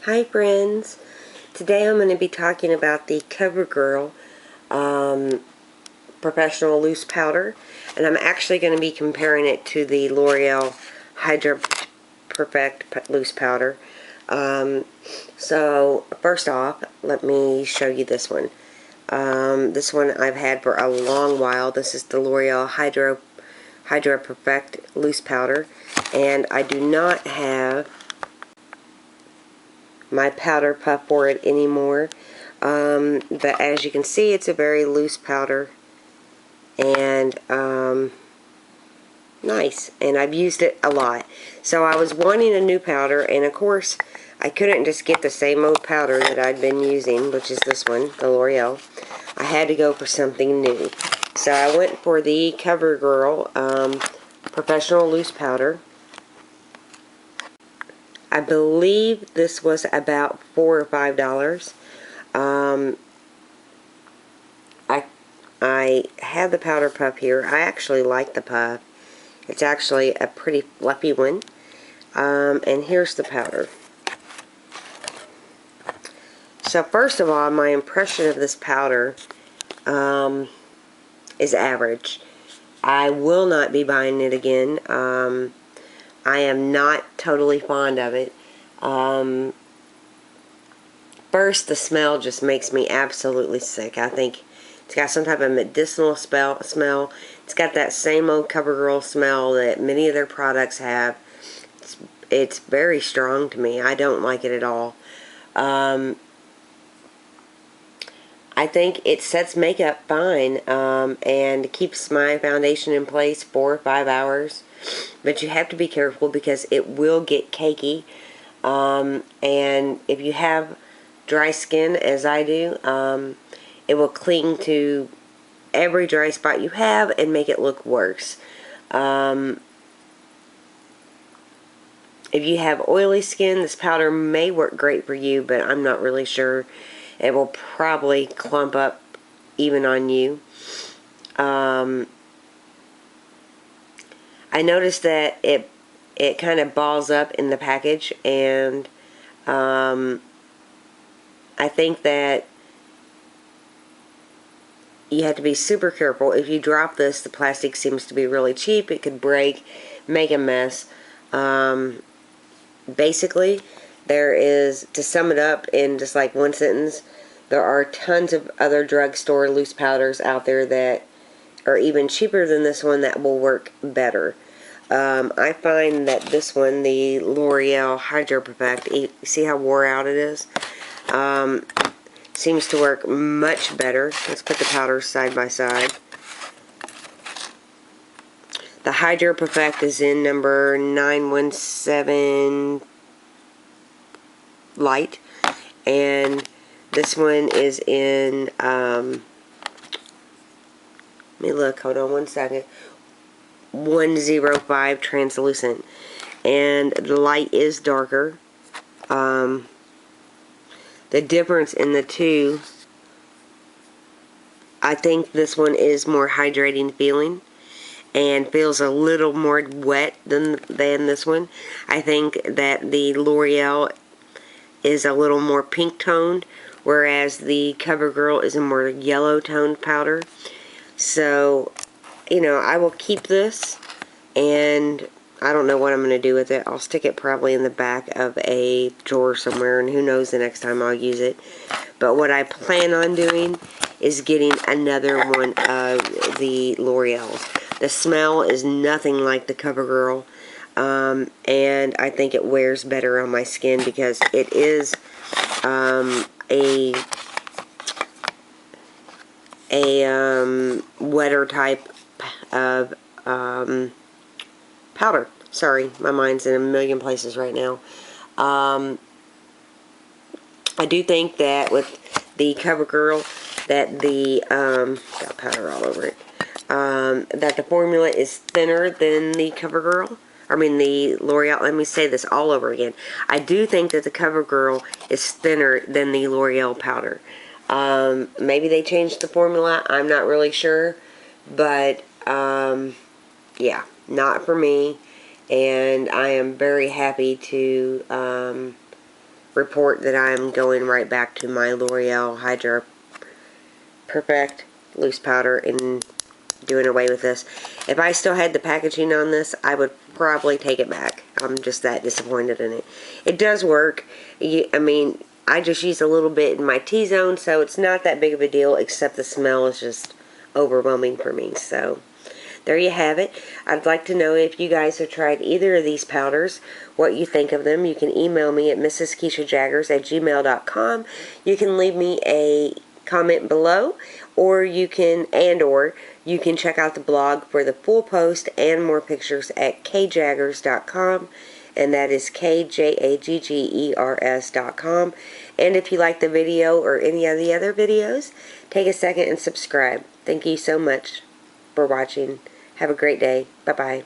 Hi friends, today I'm going to be talking about the Covergirl Professional Loose Powder, and I'm actually going to be comparing it to the L'Oreal Hydra Perfect Loose Powder. So first off, let me show you this one. This one I've had for a long while. This is the L'Oreal Hydra Perfect Loose Powder, and I do not have my powder puff for it anymore. But as you can see, it's a very loose powder and nice, and I've used it a lot. So I was wanting a new powder, and of course I couldn't just get the same old powder that I'd been using, which is this one, the L'Oreal. I had to go for something new. So I went for the Covergirl Professional Loose Powder. I believe this was about $4 or $5. I have the powder puff here. I actually like the puff. It's actually a pretty fluffy one. And here's the powder. So first of all, my impression of this powder is average. I will not be buying it again. I am not totally fond of it. First, the smell just makes me absolutely sick. I think it's got some type of medicinal smell. It's got that same old CoverGirl smell that many of their products have. It's very strong to me. I don't like it at all. I think it sets makeup fine and keeps my foundation in place 4 or 5 hours. But you have to be careful because it will get cakey. And if you have dry skin, as I do, it will cling to every dry spot you have and make it look worse. If you have oily skin, this powder may work great for you, but I'm not really sure. It will probably clump up even on you. I noticed that it kind of balls up in the package, and I think that you have to be super careful. If you drop this, the plastic seems to be really cheap. It could break, make a mess. Basically, there is, to sum it up in just like one sentence, there are tons of other drugstore loose powders out there that are even cheaper than this one that will work better. I find that this one, the L'Oreal Hydra Perfect, you see how wore out it is? Seems to work much better. Let's put the powders side by side. The Hydra Perfect is in number 917 Light, and this one is in, let me look, hold on one second, 105 Translucent, and the light is darker. The difference in the two, I think this one is more hydrating feeling and feels a little more wet than this one. I think that the L'Oreal is a little more pink toned, whereas the CoverGirl is a more yellow toned powder. So, you know, I will keep this, and I don't know what I'm going to do with it. I'll stick it probably in the back of a drawer somewhere, and who knows the next time I'll use it. But what I plan on doing is getting another one of the L'Oreal's. The smell is nothing like the CoverGirl, and I think it wears better on my skin because it is a wetter type of powder. Sorry, my mind's in a million places right now. I do think that with the CoverGirl that the got powder all over it. That the formula is thinner than the CoverGirl. I mean the L'Oreal. Let me say this all over again. I do think that the CoverGirl is thinner than the L'Oreal powder. Maybe they changed the formula. I'm not really sure, but yeah, not for me. And I am very happy to report that I'm going right back to my L'Oreal Hydra Perfect loose powder and doing away with this. If I still had the packaging on this, I would probably take it back. I'm just that disappointed in it. It does work. I mean, I just use a little bit in my T-zone, so it's not that big of a deal, except the smell is just overwhelming for me. So there you have it. I'd like to know if you guys have tried either of these powders, what you think of them. You can email me at mrskeshajaggers@gmail.com. You can leave me a comment below, or you can check out the blog for the full post and more pictures at kjaggers.com, and that is KJAGGERS.com. And if you like the video or any of the other videos, take a second and subscribe. Thank you so much for watching. Have a great day. Bye-bye.